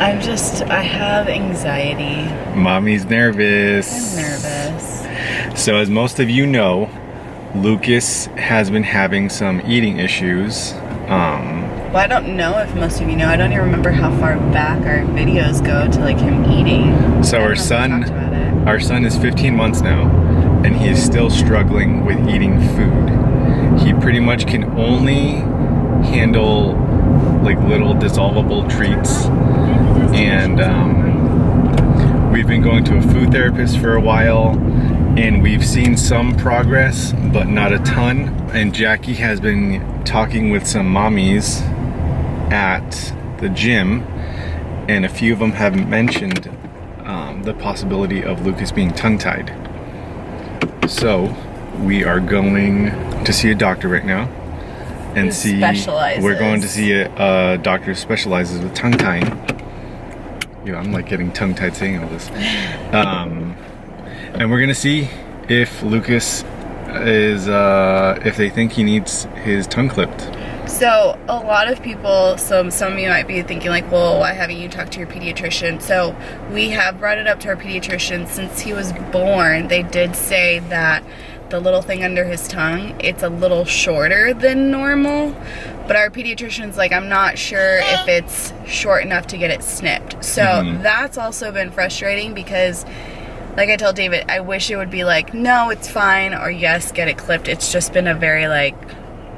I have anxiety. Mommy's nervous. I'm nervous. So as most of you know, Lucas has been having some eating issues. Well, I don't know if most of you know. I don't even remember how far back our videos go to like him eating. So I our don't know if we talked about it. our son is 15 months now, and he is still struggling with eating food. He pretty much can only handle like little dissolvable treats, and we've been going to a food therapist for a while, and we've seen some progress, but not a ton. And Jackie has been talking with some mommies at the gym, and a few of them have mentioned the possibility of Lucas being tongue-tied. So we are going to see a doctor right now and Who specializes. We're going to see a doctor who specializes with tongue tying. You know, I'm like getting tongue tied saying all this. And we're gonna see if Lucas is if they think he needs his tongue clipped. So a lot of people, some of you might be thinking like, well, why haven't you talked to your pediatrician? So we have brought it up to our pediatrician since he was born. They did say that the little thing under his tongue, it's a little shorter than normal, but our pediatrician's like, I'm not sure if it's short enough to get it snipped. So that's also been frustrating because, like I told David, I wish it would be like, no, it's fine, or yes, get it clipped. It's just been a very like,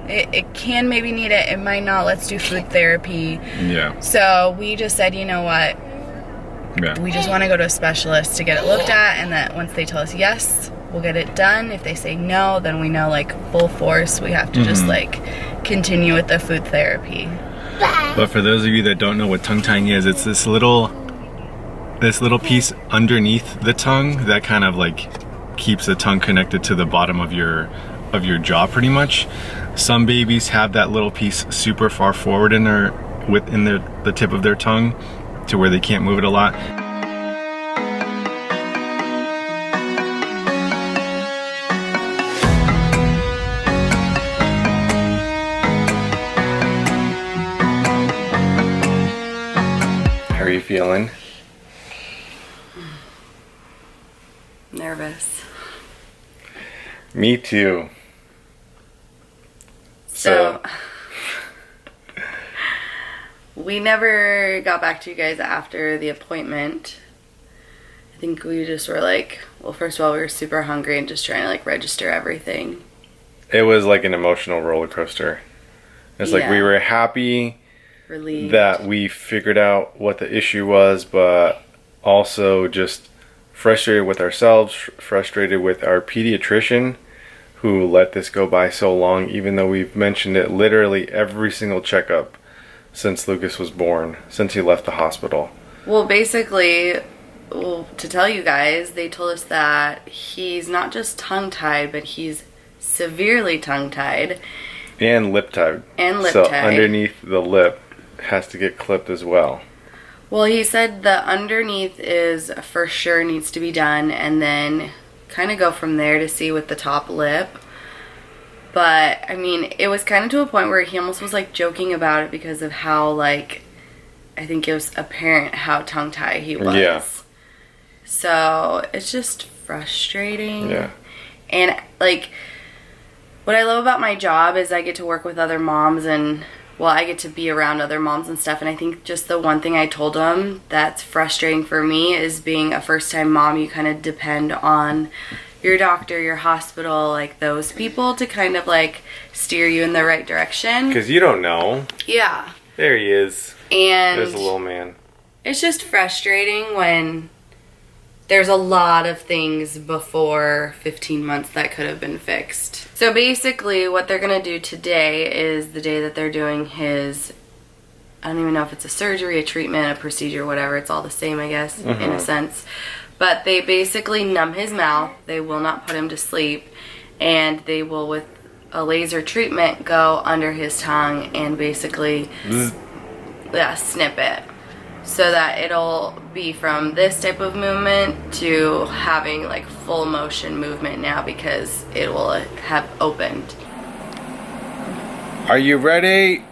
it can maybe need it, it might not, let's do food therapy. Yeah. So we just said, you know what, we just want to go to a specialist to get it looked at, and that once they tell us yes, we'll get it done. If they say no, then we know like full force we have to just like continue with the food therapy. But for those of you that don't know what tongue tying is, it's this little piece underneath the tongue that kind of like keeps the tongue connected to the bottom of your jaw pretty much. Some babies have that little piece super far forward in the tip of their tongue to where they can't move it a lot. How are you feeling? Nervous. Me too. So we never got back to you guys after the appointment. I think we just were like, well, first of all, we were super hungry and just trying to like register everything. It was like an emotional roller coaster. It's like we were happy, relieved that we figured out what the issue was, but also just frustrated with ourselves, frustrated with our pediatrician who let this go by so long, even though we've mentioned it literally every single checkup since Lucas was born, since he left the hospital. Well, basically, to tell you guys, they told us that he's not just tongue-tied, but he's severely tongue-tied. And lip-tied. So underneath the lip has to get clipped as well. Well, he said the underneath is for sure needs to be done, and then kind of go from there to see with the top lip. But I mean, it was kind of to a point where he almost was like joking about it because of how like, I think it was apparent how tongue-tied he was. Yeah. So it's just frustrating. Yeah. And like, what I love about my job is I get to work with other moms, and well, I get to be around other moms and stuff. And I think just the one thing I told them that's frustrating for me is being a first-time mom, you kind of depend on your doctor, your hospital, like those people to kind of like steer you in the right direction. Because you don't know. Yeah. There he is. And there's the little man. It's just frustrating when there's a lot of things before 15 months that could have been fixed. So basically what they're going to do today is the day that they're doing his, I don't even know if it's a surgery, a treatment, a procedure, whatever. It's all the same, I guess, in a sense. But they basically numb his mouth. They will not put him to sleep. And they will, with a laser treatment, go under his tongue and basically snip it. So that it'll be from this type of movement to having like full motion movement now, because it will have opened. Are you ready?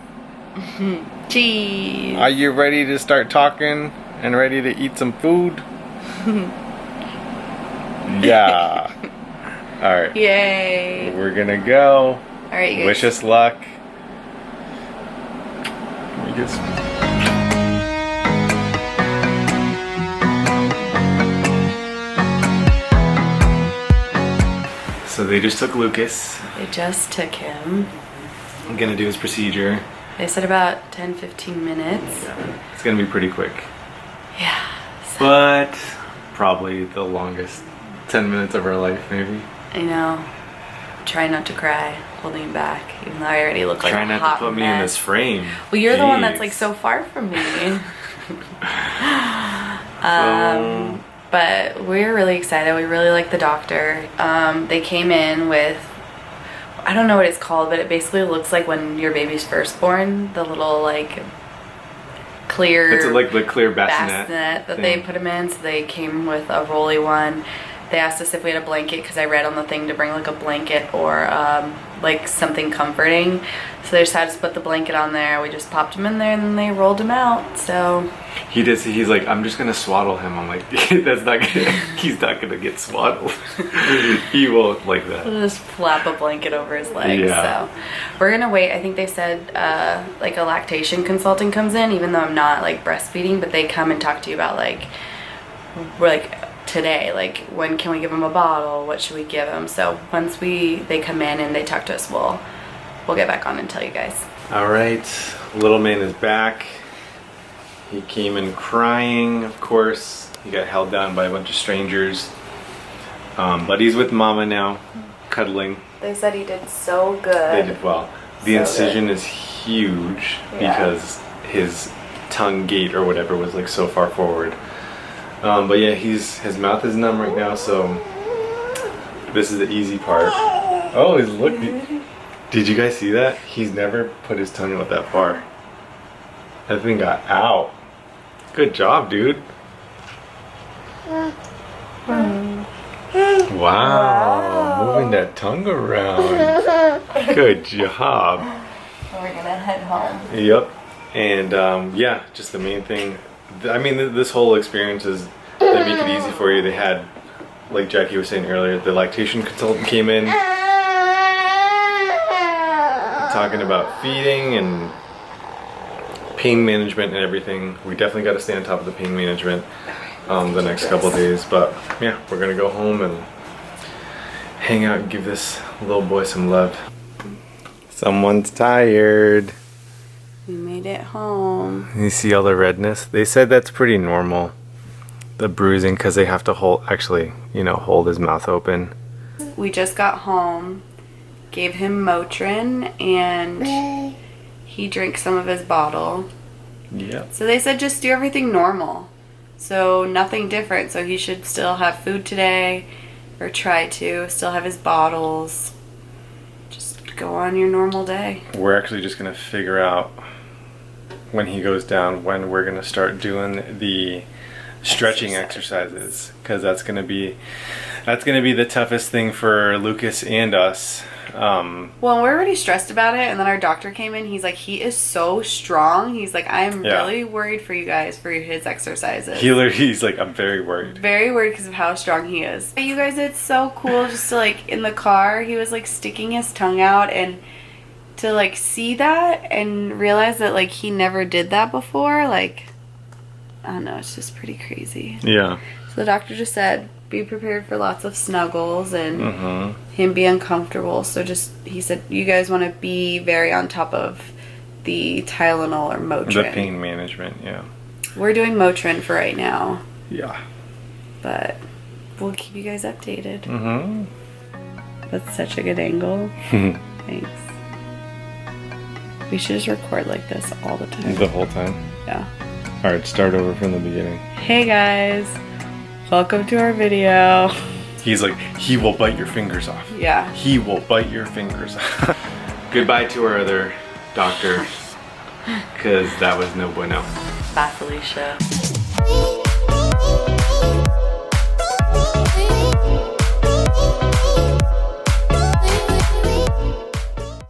Cheese. Are you ready to start talking and ready to eat some food? Yeah. Alright. Yay. We're gonna go. Alright, you guys. Wish us luck. Let me get some. So they just took Lucas. They just took him. I'm gonna do his procedure. They said about 10-15 minutes. Yeah. It's gonna be pretty quick. Yeah. But probably the longest 10 minutes of our life, maybe. I know. Try not to cry, holding him back, even though I already look like Try a not hot to put me mess. in this frame. Well, you're the one Jeez. that's like so far from me. So, But we're really excited. We really like the doctor. They came in with, I don't know what it's called, but it basically looks like when your baby's first born, the little like clear it's like the clear bassinet that thing. they put him in. So they came with a rolly one. They asked us if we had a blanket because I read on the thing to bring like a blanket or like something comforting. So they just had us put the blanket on there. We just popped him in there and then they rolled him out. So He did. He's like, I'm just gonna swaddle him. I'm like, that's not gonna. He's not gonna get swaddled. He won't like that. we'll just flap a blanket over his legs. Yeah. So we're gonna wait. I think they said like a lactation consultant comes in, even though I'm not like breastfeeding, but they come and talk to you about like we're like today, like when can we give him a bottle? What should we give him? So once they come in and they talk to us, we'll get back on and tell you guys. All right, little man is back. He came in crying, of course. He got held down by a bunch of strangers. But he's with mama now, cuddling. They said he did so good. They did well. The So incision good. is huge Yeah. because his tongue gate or whatever was like so far forward. But yeah, his mouth is numb right now, so this is the easy part. Oh, he's looking. Did you guys see that? He's never put his tongue out that far. That thing got out. Good job, dude. Wow, moving that tongue around. Good job. We're gonna head home. Yep. And yeah, just the main thing. I mean, this whole experience is they make it easy for you. They had, like Jackie was saying earlier, the lactation consultant came in talking about feeding and pain management and everything. We definitely got to stay on top of the pain management the next couple of days. But yeah, we're gonna go home and hang out and give this little boy some love. Someone's tired. We made it home. You see all the redness? They said that's pretty normal. The bruising, because they have to hold his mouth open. We just got home, gave him Motrin, and he drank some of his bottle. Yep. So they said just do everything normal. So nothing different. So he should still have food today, or try to still have his bottles. Just go on your normal day. We're actually just going to figure out when he goes down when we're going to start doing the stretching exercises, because that's going to be the toughest thing for Lucas and us. Well, we're already stressed about it, and then our doctor came in. He's like, he is so strong. He's like, I'm really worried for you guys for his exercises. He's like, I'm very worried. Very worried because of how strong he is. You guys, it's so cool just to like in the car, he was like sticking his tongue out, and to like see that and realize that like he never did that before, like I don't know, it's just pretty crazy. Yeah. So the doctor just said be prepared for lots of snuggles and him be uncomfortable. So just, he said, you guys want to be very on top of the Tylenol or Motrin. The pain management, yeah. We're doing Motrin for right now, Yeah. but we'll keep you guys updated. Mm-hmm. That's such a good angle. Thanks. We should just record like this all the time. The whole time? Yeah. Alright, start over from the beginning. Hey guys, welcome to our video. He's like, he will bite your fingers off. Yeah. He will bite your fingers off. Goodbye to our other doctor, because that was no bueno. Bye, Felicia.